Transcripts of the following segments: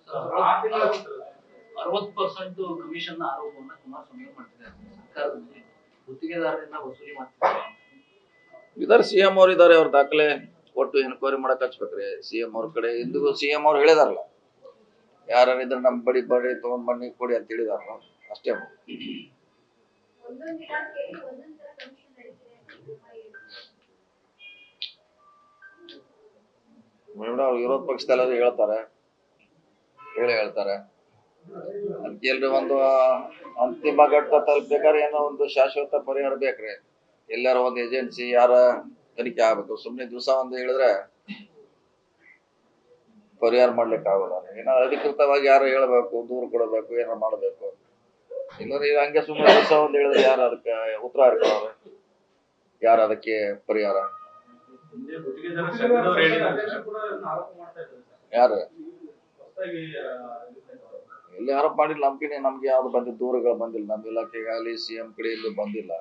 60% commission ಆರೋಪವನ್ನ Kumaraswamy ಮಾಡ್ತಿದ್ದಾರೆ. ಸರ್ಕಾರದಲ್ಲಿ ಗುತ್ತಿಗೆದಾರರಿಂದ ವಸೂಲಿ ಮಾಡ್ತಿದ್ದಾರೆ. ಇದಾರೆ ಸಿಎಂ ಅವ್ರು ಇದಾರೆ, ಅವ್ರ ದಾಖಲೆ ಕೊಟ್ಟು ಎನ್ಕ್ವೈರಿ ಮಾಡಕ್ ಹಚ್ಬೇಕ್ರಿ. ಸಿಎಂ ಅವ್ರ ಕಡೆ ಇಂದಿಗೂ ಸಿಎಂ ಅವ್ರು ಹೇಳಿದಾರಲ್ಲ, ಯಾರಿದ್ರೆ ನಮ್ ಬಡಿ ತಗೊಂಡ್ ಬನ್ನಿ ಕೊಡಿ ಅಂತ ಹೇಳಿದಾರಲ್ಲ, ಅಷ್ಟೇ. ವಿರೋಧ ಪಕ್ಷದಲ್ಲಾದ್ರೂ ಹೇಳ್ತಾರೆ ಅದಕ್ಕೆ ಎಲ್ರಿ ಒಂದು ಅಂತಿಮ ಘಟ್ಟ ತಲುಪಬೇಕಾದ್ರೆ ಏನೋ ಒಂದು ಶಾಶ್ವತ ಪರಿಹಾರ ಬೇಕ್ರಿ. ಎಲ್ಲಾರ ಒಂದು ಏಜೆನ್ಸಿ ಯಾರ ತನಿಖೆ ಆಗ್ಬೇಕು. ಸುಮ್ನೆ ದಿವಸ ಒಂದು ಹೇಳಿದ್ರೆ ಪರಿಹಾರ ಮಾಡ್ಲಿಕ್ಕೆ ಆಗೋಲ್ಲ. ಏನೋ ಅಧಿಕೃತವಾಗಿ ಯಾರು ಹೇಳ್ಬೇಕು, ದೂರು ಕೊಡಬೇಕು, ಏನಾರ ಮಾಡ್ಬೇಕು. ಇಲ್ಲರಿ ಹಂಗೆ ಸುಮ್ಮನೆ ದಿವಸ ಒಂದು ಹೇಳಿದ್ರೆ ಯಾರು ಅದಕ್ಕೆ ಉತ್ತರ ಹಾಕೋರು, ಯಾರು ಅದಕ್ಕೆ ಪರಿಹಾರ? ಯಾರು ಎಲ್ಲಿ ಆರೋಪ ಮಾಡಿಲ್ಲ. ನಮ್ಗೆ ಯಾವ್ದು ಬಂದಿಲ್ಲ, ದೂರುಗಳು ಬಂದಿಲ್ಲ. ನಮ್ಮ ಇಲಾಖೆಗೆ ಆಗಲಿ ಸಿಎಂ ಕಡೆ ಇಲ್ಲಿ ಬಂದಿಲ್ಲ.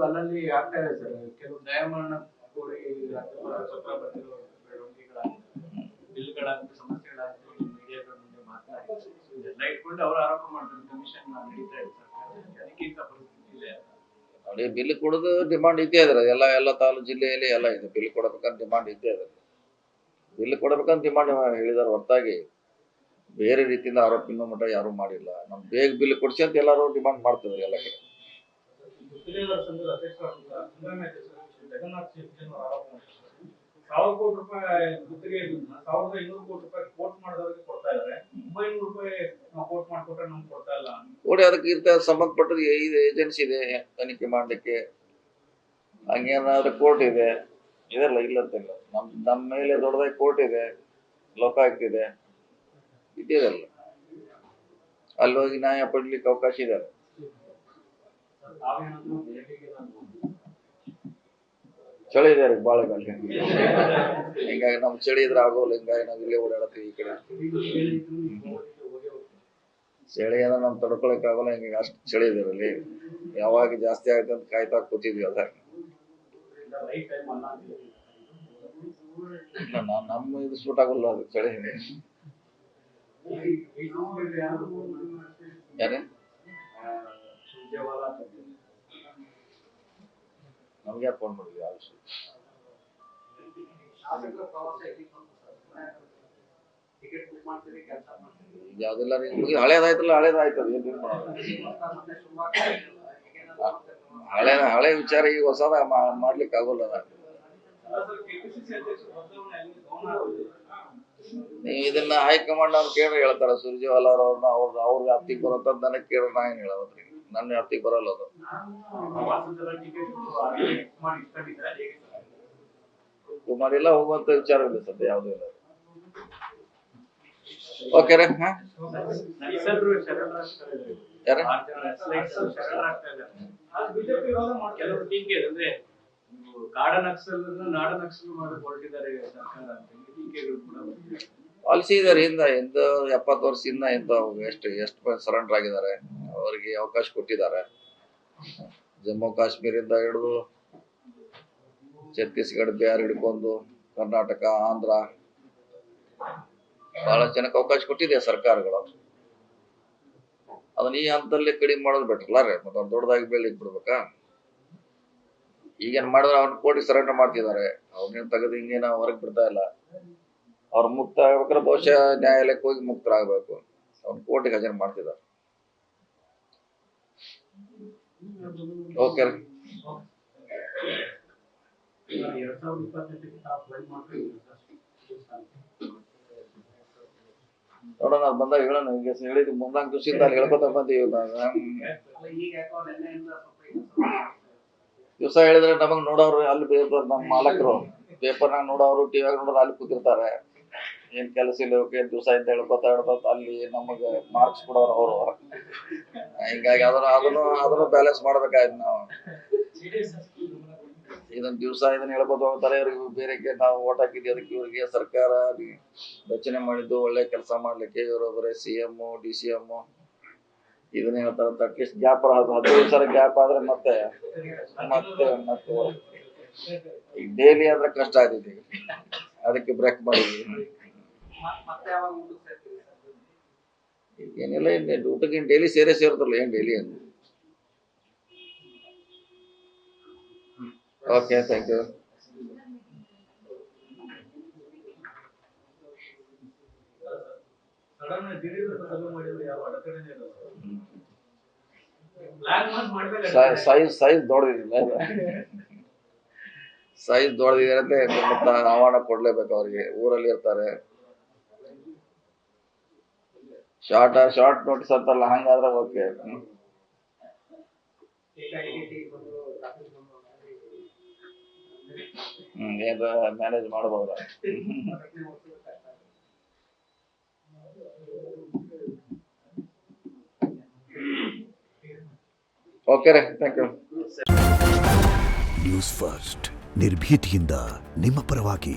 ಅಲ್ಲಲ್ಲಿ ಆಗ್ತಾ ಇದೆ ಸರ್, ಕೆಲವು ನ್ಯಾಯಮರಣ ಕೋರಿ ಸಮಸ್ಯೆಗಳಾಗ್ತವೆ, ಮೀಡಿಯಾಗಳ ಮುಂದೆ ಮಾತನಾಡಿ ಇದೆಲ್ಲ ಇಟ್ಕೊಂಡು ಅವರು ಆರೋಪ ಮಾಡ್ತಾರೆ. ಕಮಿಷನ್ ನಡೀತಾ ಇದೆ ಸರ್ಕಾರದಲ್ಲಿ, ಅದಕ್ಕಿಂತ ಪರಿಸ್ಥಿತಿ ಇದೆ. ನೋಡಿ, ಬಿಲ್ ಕೊಡೋದು ಡಿಮಾಂಡ್ ಇದ್ದೇ ಇದ್ರೆ ಎಲ್ಲ ತಾಲೂಕು ಜಿಲ್ಲೆಯಲ್ಲಿ ಎಲ್ಲ ಇದೆ. ಬಿಲ್ ಕೊಡಬೇಕಂತ ಡಿಮಾಂಡ್ ಇದ್ದೇ ಇದೆ. ಬಿಲ್ ಕೊಡಬೇಕಂತ ಡಿಮಾಂಡ್ ಹೇಳಿದಾರೆ ಹೊರತಾಗಿ ಬೇರೆ ರೀತಿಯಿಂದ ಆರೋಪ ಇನ್ನೂ ಮಟ್ಟ ಯಾರು ಮಾಡಿಲ್ಲ. ನಮ್ ಬೇಗ ಬಿಲ್ ಕೊಡ್ಸಿ ಅಂತ ಎಲ್ಲರೂ ಡಿಮಾಂಡ್ ಮಾಡ್ತಿದ್ರು ಎಲ್ಲ ಕಡೆ. ನೋಡಿ, ಅದಕ್ಕೆ ಸಂಬಂಧಪಟ್ಟದ್ದು ಏಜೆನ್ಸಿ ಇದೆ ತನಿಖೆ ಮಾಡ್ಲಿಕ್ಕೆ. ಹಂಗೇನಾದ್ರೂ ಕೋರ್ಟ್ ಇದೆ, ಇದೆಲ್ಲ ಇಲ್ಲ ಅಂತಿಲ್ಲ. ನಮ್ಮ ಮೇಲೆ ದೊಡ್ಡದಾಗಿ ಕೋರ್ಟ್ ಇದೆ, ಲೋಕಾಯುಕ್ತ ಇದೆ, ಇದೆಯಲ್ಲ. ಅಲ್ಲಿ ಹೋಗಿ ನ್ಯಾಯ ಪಡ್ಲಿಕ್ಕೆ ಅವಕಾಶ ಇದೆ. ಚಳಿ ಇದೆ ರೀ ಬಾಳ ಗಂಟೆ, ಹಿಂಗಾಗಿ ನಮ್ ಚಳಿ ಇದ್ರೆ ಆಗೋಲ್ಲ. ಹಿಂಗಾಗಿ ನಾವ್ ಇಲ್ಲೇ ಓಡಾಡತ್ತೀವಿ ಈ ಕಡೆ. ಚಳಿ ಏನ ನಮ್ ತಡ್ಕೊಳಕ್ ಆಗೋಲ್ಲ. ಹಿಂಗಾಗಿ ಅಷ್ಟು ಚಳಿ ಇದೆ ಅಲ್ಲಿ. ಯಾವಾಗ ಜಾಸ್ತಿ ಆಗುತ್ತೆ ಅಂತ ಕಾಯ್ತಾ ಕೂತಿದ್ವಿ. ಅದ ನಮ್ಮ ಇದು ಸೂಟ್ ಆಗೋಲ್ಲ ಅದು ಚಳಿ. ಯಾರೇ ನಮ್ಗೆ ಯಾರು ಫೋನ್ ಮಾಡಿದ್ವಿ? ಯಾವ್ದೆಲ್ಲ ಹಳೇದಾಯ್ತಲ್ಲ, ಹಳೇದಾಯ್ತದ. ಹಳೆ ವಿಚಾರ ಈಗ ಹೊಸದ ಮಾಡ್ಲಿಕ್ಕೆ ಆಗೋಲ್ಲ. ನೀವು ಇದನ್ನ ಹೈಕಮಾಂಡ್ ಅವ್ರು ಕೇಳ್ರಿ ಹೇಳ್ತಾರ. ಸುರ್ಜೇವಾಲಾ ಅವ್ರನ್ನ ಅವ್ರ ವ್ಯಾಪ್ತಿಗೆ ಬರೋಂತ ನನಗೆ ಕೇಳ್ರಿ, ನಾ ಏನ್ ಹೇಳೋದ್ರಿ? ನನ್ನ ವ್ಯಾಪ್ತಿಗೆ ಬರಲ್ಲ ಅದು. ಕುಮಾರಿಲ್ಲ ಹೋಗುವಂತ ವಿಚಾರ ಇಲ್ಲ ಸದ್ಯ, ಯಾವ್ದು ಇಲ್ಲ. ಓಕೆ ರೀ. ಯಾರ ಪಾಲಿಸಿ ಇದಾರೆ ಹಿಂದ 70 ವರ್ಷದಿಂದ ಎಷ್ಟು ಸರೆಂಡರ್ ಆಗಿದ್ದಾರೆ. ಅವರಿಗೆ ಅವಕಾಶ ಕೊಟ್ಟಿದ್ದಾರೆ. ಜಮ್ಮು ಕಾಶ್ಮೀರಿಂದ ಹಿಡಿದು ಛತ್ತೀಸ್ಗಢ, ಬಿಹಾರ್ ಹಿಡ್ಕೊಂಡು ಕರ್ನಾಟಕ, ಆಂಧ್ರ ಬಹಳ ಜನಕ್ಕೆ ಅವಕಾಶ ಕೊಟ್ಟಿದೆ ಸರ್ಕಾರಗಳು. ಅದನ್ನ ಈ ಹಂತದಲ್ಲಿ ಕಡಿಮೆ ಮಾಡೋದು ಬೆಟ್ರಲ್ಲ ರೀ. ಮತ್ತೆ ಅವ್ರು ದೊಡ್ಡದಾಗಿ ಬೆಳಿಕ್ ಬಿಡ್ಬೇಕಾ? ಈಗೇನ್ ಮಾಡಿದ್ರೆ ಅವ್ರನ್ನ ಕೋರ್ಟಿಗೆ ಸರೆಂಡರ್ ಮಾಡ್ತಿದ್ದಾರೆ. ಅವ್ರನ್ನೇನು ತೆಗೆದು ಹಿಂಗೇನ ಹೊರಗೆ ಬಿಡ್ತಾ ಇಲ್ಲ. ಅವ್ರು ಮುಕ್ತ ಆಗ್ಬೇಕಾದ್ರೆ ಬಹುಶಃ ನ್ಯಾಯಾಲಯಕ್ಕೆ ಹೋಗಿ ಮುಕ್ತರಾಗಬೇಕು. ಅವ್ರನ್ನ ಕೋರ್ಟಿಗೆ ಹಾಜರು ಮಾಡ್ತಿದ್ದಾರೆ. ಓಕೆ ರೀ. ನೋಡೋಣ, ಅದು ಬಂದಾಗ ಹೇಳೋಣ. ಈಗ ಹೇಳಿದ್ವಿ ಮುಂದಂಗ್ ದಿವಸದಿಂದ ಅಲ್ಲಿ ಹೇಳ್ಕೊತ ಬಂದೀವಿ. ದಿವಸ ಹೇಳಿದ್ರೆ ನಮಗ್ ನೋಡೋರು ಅಲ್ಲಿ ಬೇರ್ದವ್ರು, ನಮ್ಮ ಮಾಲಕರು ಪೇಪರ್ನಾಗ ನೋಡೋರು, ಟಿವಿಯಾಗ ನೋಡೋರು ಅಲ್ಲಿ ಕೂತಿರ್ತಾರೆ. ಏನ್ ಕೆಲಸ ಇಲ್ಲ, ಏನ್ ದಿವಸ ಅಂತ ಹೇಳ್ಕೊತ ಅಲ್ಲಿ ನಮಗ ಮಾರ್ಕ್ಸ್ ಕೊಡೋರು ಅವರು. ಹಿಂಗಾಗಿ ಅದನ್ನು ಬ್ಯಾಲೆನ್ಸ್ ಮಾಡ್ಬೇಕಾಯ್ತು ನಾವು. ಇದನ್ನ ದಿವಸ ಇದನ್ನ ಹೇಳ್ಕೊತ ಹೋಗ್ತಾರೆ. ಇವ್ರಿಗೆ ಬೇರೆಗೆ ನಾವು ಓಟ್ ಹಾಕಿದ್ವಿ, ಅದಕ್ಕೆ ಇವ್ರಿಗೆ ಸರ್ಕಾರ ರಚನೆ ಮಾಡಿದ್ದು ಒಳ್ಳೆ ಕೆಲಸ ಮಾಡ್ಲಿಕ್ಕೆ. ಇವರು ಬರೀ CM, DCM ಇದನ್ನ ಹೇಳ್ತಾರಂತ. ಅಟ್ಲೀಸ್ಟ್ ಗ್ಯಾಪ್ 15 ಸಲ ಗ್ಯಾಪ್ ಆದ್ರೆ ಮತ್ತೆ ಈಗ ಡೈಲಿ ಆದ್ರೆ ಕಷ್ಟ ಆಗ್ತೈತಿ. ಅದಕ್ಕೆ ಬ್ರೇಕ್ ಮಾಡಿದ್ವಿ. ಮತ್ತೆ ಯಾವಾಗ ಊಟಕ್ಕೆ ಸೇರ್ತೀರಿ ಸರ್? ಏನಿಲ್ಲ, ಏನು ಊಟಕ್ಕೆ ಡೈಲಿ ಸೇರ್ತಲ್ಲ, ಏನು ಡೈಲಿ ಏನು. Okay, thank you. ಸಡನ್ ದಿಢೀರ್ ಸಭೆ ಮಾಡಿದ್ರೆ ಯಾವ ಅಡಚಣೆ ಇರಲ್ಲ. ಪ್ಲಾನ್ ಮಾಡ್ಬೇಕು. ಸೈಜ್ ದೊಡ್ಡದಿಲ್ಲ, ಸೈಜ್ ದೊಡ್ಡದಿದೆ ಮತ್ತೆ ಆಹ್ವಾನ ಕೊಡ್ಲೇಬೇಕು ಅವ್ರಿಗೆ, ಊರಲ್ಲಿ ಇರ್ತಾರೆ. ಶಾರ್ಟ್ ನೋಟಿಸ್ ಅಂತಲ್ಲ, ಹಂಗಾದ್ರೆ ಓಕೆ. ಏನಾರ ಮ್ಯಾನೇಜ್ ಮಾಡ್ಬೋದ? ಓಕೆ ರೀ, ಥ್ಯಾಂಕ್ ಯು. ನ್ಯೂಸ್ ಫಸ್ಟ್ ನಿರ್ಭೀತಿಯಿಂದ ನಿಮ್ಮ ಪರವಾಗಿ.